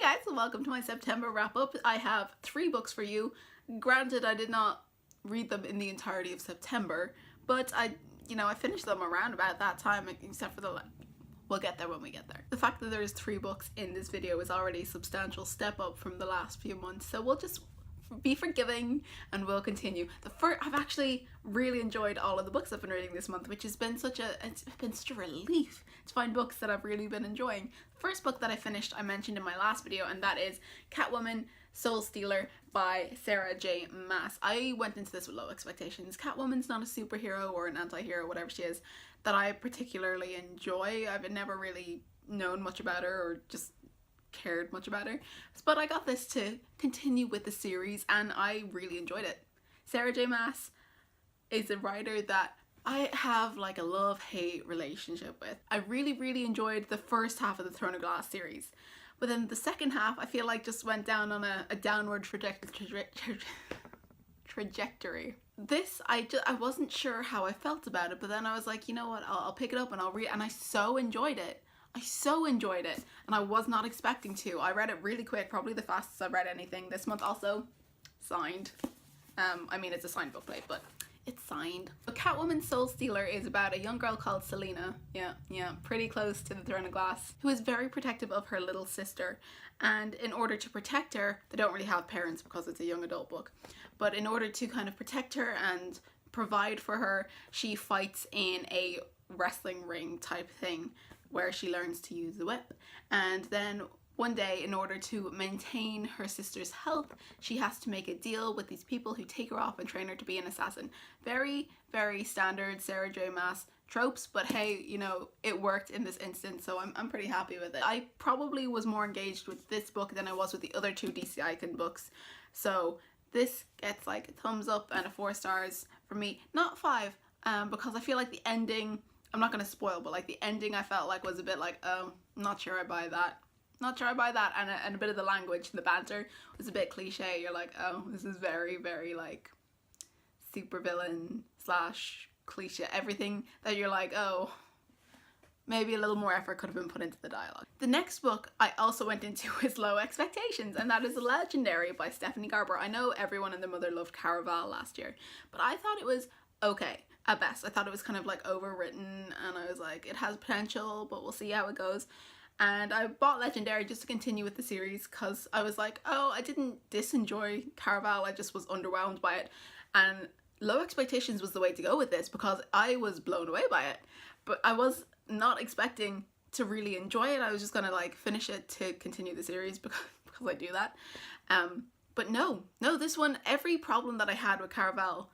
guys, and welcome to my September wrap-up. I have 3 books for you. Granted, I did not read them in the entirety of September, but I finished them around about that time, except for we'll get there when we get there. The fact that there's 3 books in this video is already a substantial step up from the last few months, so we'll just be forgiving and we'll continue. I've actually really enjoyed all of the books I've been reading this month, which has been such a relief to find books that I've really been enjoying. The first book that I finished I mentioned in my last video, and that is Catwoman Soul Stealer by Sarah J. Maas. I went into this with low expectations. Catwoman's not a superhero or an anti-hero, whatever she is, that I particularly enjoy. I've never really known much about her or just cared much about her, but I got this to continue with the series and I really enjoyed it. Sarah J. Maas is a writer that I have like a love-hate relationship with. I really enjoyed the first half of the Throne of Glass series, but then the second half I feel like just went down on a downward trajectory. This, I wasn't sure how I felt about it, but then I was like, you know what, I'll pick it up and I'll read, and I so enjoyed it. And I was not expecting to. I read it really quick, probably the fastest I've read anything this month. Also signed. I mean, it's a signed bookplate, but it's signed. But Catwoman Soul Stealer is about a young girl called Selena, yeah, pretty close to the Throne of Glass, who is very protective of her little sister. And in order to protect her, they don't really have parents because it's a young adult book, but in order to kind of protect her and provide for her, she fights in a wrestling ring type thing where she learns to use the whip. And then one day, in order to maintain her sister's health, she has to make a deal with these people who take her off and train her to be an assassin. Very standard Sarah J. Maas tropes, but hey, you know, it worked in this instance, so I'm pretty happy with it. I probably was more engaged with this book than I was with the other 2 DC books, so this gets like a thumbs up and a 4 stars for me. Not 5, because I feel like the ending, I'm not going to spoil, but like the ending I felt like was a bit like, oh, not sure I buy that. And a bit of the language and the banter was a bit cliche. You're like, oh, this is very like supervillain / cliche. Everything that you're like, oh, maybe a little more effort could have been put into the dialogue. The next book I also went into with low expectations, and that is Legendary by Stephanie Garber. I know everyone and their mother loved Caraval last year, but I thought it was okay at best. I thought it was kind of like overwritten, and I was like, it has potential, but we'll see how it goes. And I bought Legendary just to continue with the series because I was like, oh, I didn't disenjoy Caraval, I just was underwhelmed by it. And low expectations was the way to go with this because I was blown away by it. But I was not expecting to really enjoy it. I was just gonna like finish it to continue the series because I do that. But no, this one, every problem that I had with Caraval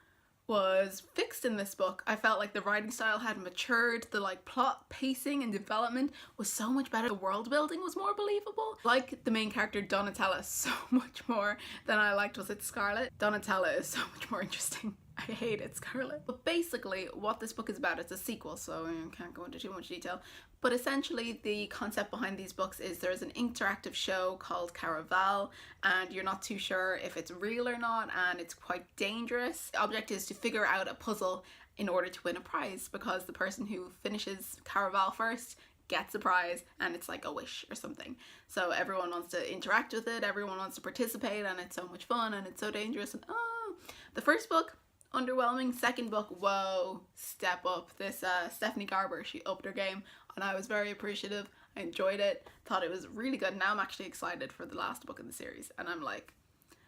was fixed in this book. I felt like the writing style had matured, the like plot pacing and development was so much better, the world building was more believable. Like the main character Donatella so much more than I liked, was it Scarlet? Donatella is so much more interesting. I hated Scarlet. But basically what this book is about, it's a sequel, so I can't go into too much detail, but essentially the concept behind these books is there's an interactive show called Caraval, and you're not too sure if it's real or not, and it's quite dangerous. The object is to figure out a puzzle in order to win a prize, because the person who finishes Caraval first gets a prize, and it's like a wish or something. So everyone wants to interact with it, everyone wants to participate, and it's so much fun, and it's so dangerous, and oh. The first book, underwhelming. Second book, whoa, step up. This Stephanie Garber, she upped her game, and I was very appreciative. I enjoyed it, thought it was really good. Now I'm actually excited for the last book in the series, and I'm like,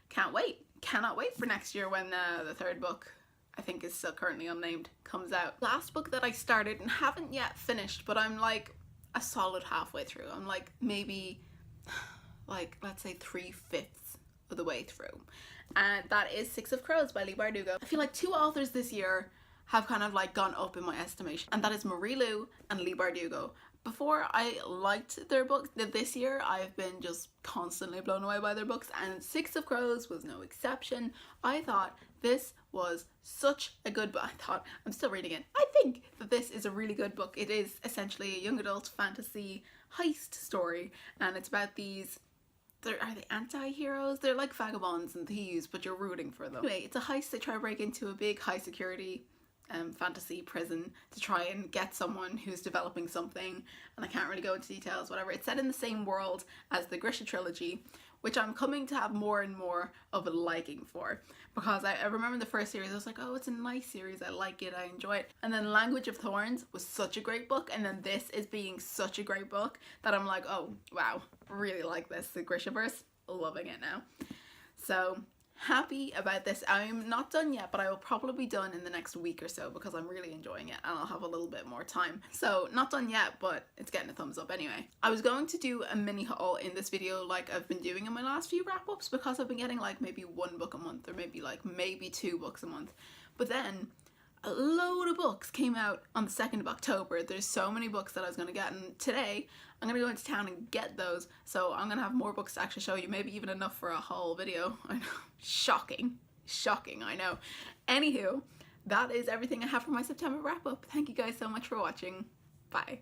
cannot wait for next year when the 3rd book, I think is still currently unnamed, comes out. Last book that I started and haven't yet finished, but I'm like a solid halfway through. I'm like maybe like, let's say 3/5 of the way through, and that is 6 of Crows by Leigh Bardugo. I feel like 2 authors this year have kind of like gone up in my estimation, and that is Marie Lu and Leigh Bardugo. Before I liked their books, this year I've been just constantly blown away by their books, and 6 of Crows was no exception. I thought this was such a good book. I'm still reading it. I think that this is a really good book. It is essentially a young adult fantasy heist story, and it's about these, are they anti-heroes? They're like vagabonds and thieves, but you're rooting for them. Anyway, it's a heist. They try to break into a big high security fantasy prison to try and get someone who's developing something, and I can't really go into details, whatever. It's set in the same world as the Grisha trilogy, which I'm coming to have more and more of a liking for, because I remember the first series I was like, oh, it's a nice series, I like it, I enjoy it, and then Language of Thorns was such a great book, and then this is being such a great book that I'm like, oh wow, really like this, the Grishaverse, loving it now. So happy about this. I'm not done yet, but I will probably be done in the next week or so because I'm really enjoying it and I'll have a little bit more time. So not done yet, but it's getting a thumbs up anyway. I was going to do a mini haul in this video like I've been doing in my last few wrap-ups, because I've been getting like maybe one book a month, or maybe 2 books a month. But then a load of books came out on the 2nd of October. There's so many books that I was going to get, and today I'm going to go into town and get those, so I'm going to have more books to actually show you, maybe even enough for a whole video. I know, shocking, I know. Anywho, that is everything I have for my September wrap up. Thank you guys so much for watching. Bye.